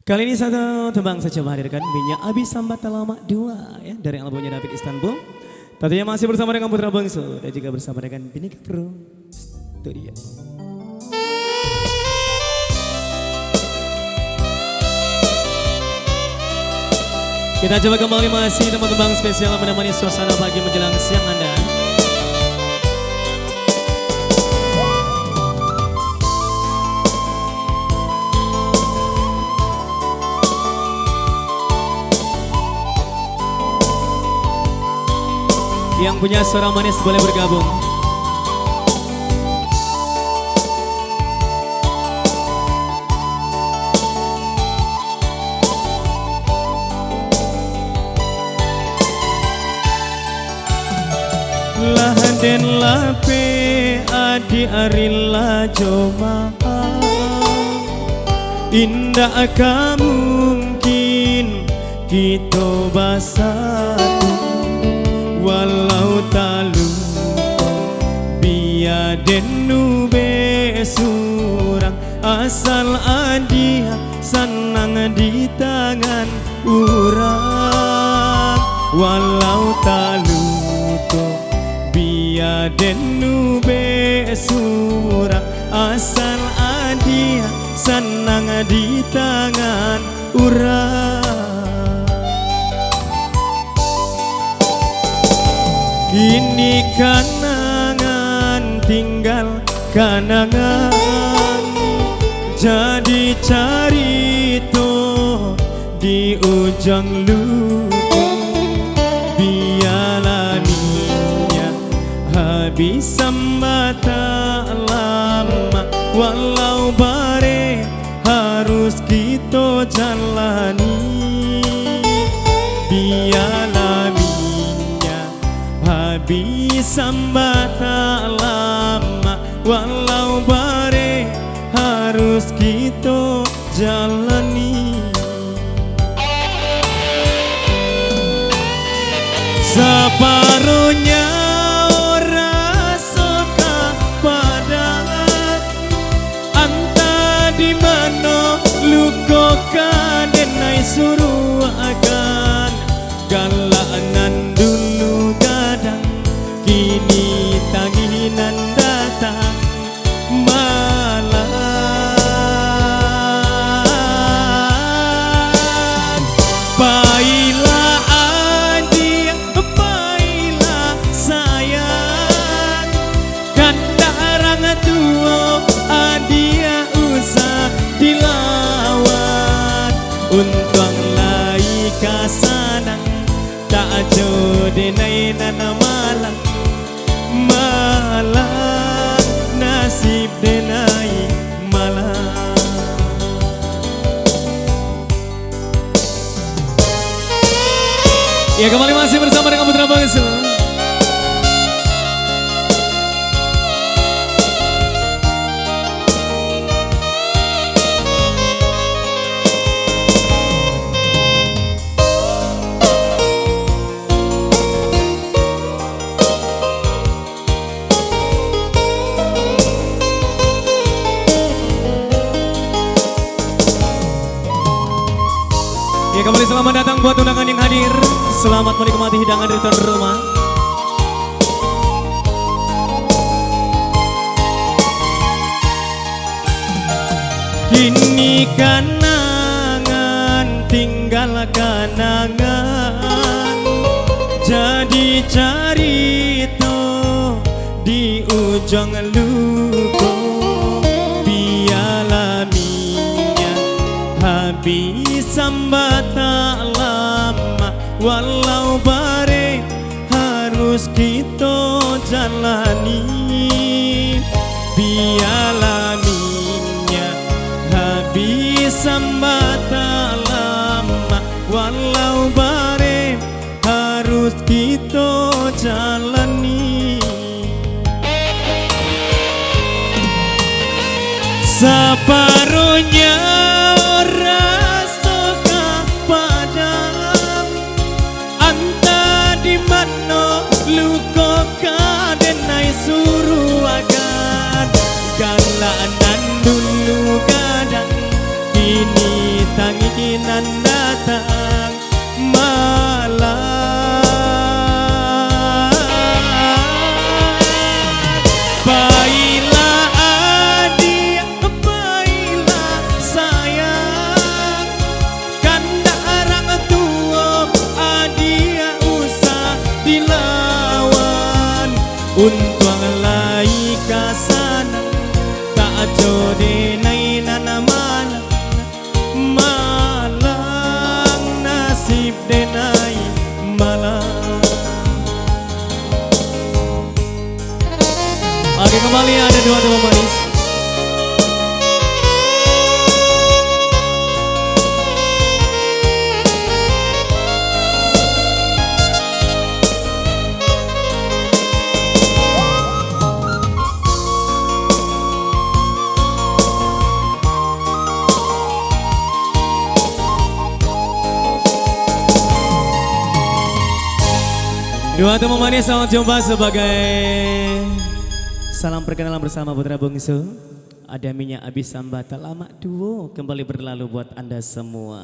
Kali ini satu tembang saya coba hadirkan Minyak Abi Sambat Lama 2 ya dari albumnya David Istanbul. Tentunya masih bersama dengan Putra Bangso dan juga bersama dengan Binika Pro. Itu dia. Kita coba kembali masih tembang spesial menemani suasana pagi menjelang siang Anda. Yang punya suara manis boleh bergabung. Laden lape adi arilla joma indah akan mungkin kita basatu walau talu biaden nube surang asal adia senang di tangan urang walau talu to biaden nube surang asal adia senang di tangan urang. Ini kanangan tinggal kanangan jadi carito di ujung luku bialaninya habis mata lama walau bare harus kita jalani bialaninya bisa mata lama walau bare harus kita jalani separuhnya ora suka pada anta di mana luka kadenai suruh akan galanan dulu kadang kini tanginan datang malam baiklah adik baiklah sayang kan darang tua adia usah dilawan untung lai kasanang tak jodenai nana malang malang nasib denai malang. Ya kembali masih bersama dengan Putra Bangso. Ya kembali selamat datang buat undangan yang hadir. Selamat menikmati hidangan dari tuan rumah. Kini kanangan tinggal kanangan jadi carito di ujung luko bialaminya habis mata lama walau bare harus kita jalani bialaminya habis mata lama walau bare harus kita jalani separuhnya luka kadenai suruh akan galanan dulu kadang kini tangi akan datang malam. Baiklah adik, baiklah sayang, kanda orang tua adik usah dilawan. Untuang lai kasana tak jode nana malang, malang nasib denai malang. Oke, kembali ada dua teman manis. Dua teman manis selamat jumpa sebagai salam perkenalan bersama putra bungsu. Ada minyak Abi Sambata lama duo kembali berlalu buat Anda semua.